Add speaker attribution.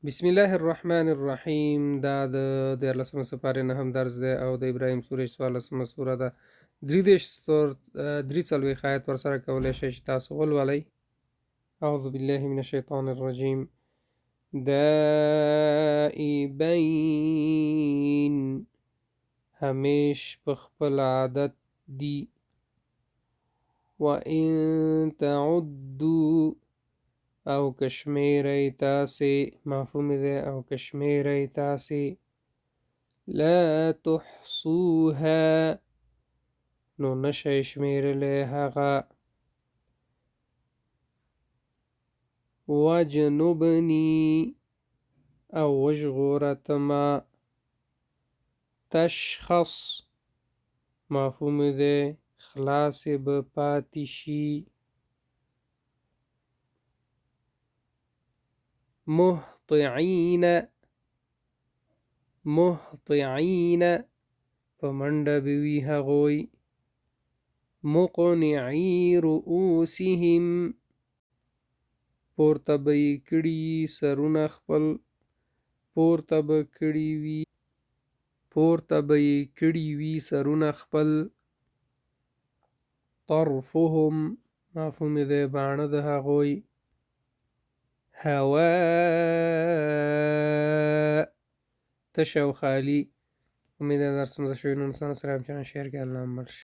Speaker 1: بسم الله الرحمن الرحیم. دا د 14مه سپارې نهم درس دی او د ابراهیم سورې 14مه سوره ده. 43 آیت ورسره کولی شئ چې تاسو ولولئ. اعوذ بالله من الشیطان الرجیم. دائبین، همیش په خپل عادت دی. وَإِن تعدوا، او کشمیری تاسی، مفهوم ده او کشمیری تاسی. لا تحصوها، نو نشی شمیرلی هغه. وجنبنی، او وژغورتما. تشخص، مفهوم ده خلاص به پاتشی. مهطعین، مهطعین په منډه بوي هغوی. مقنعی رؤوسهم، پورته به یې کړي سرونه خپل. پورته به یې کړي وي سرونه خپل. طرفهم، مفهوم ده باڼه د هغوی. هواء، تش او خالی. امید درس مزه شوی. نو سره هم چنان شیر که الله مل شي.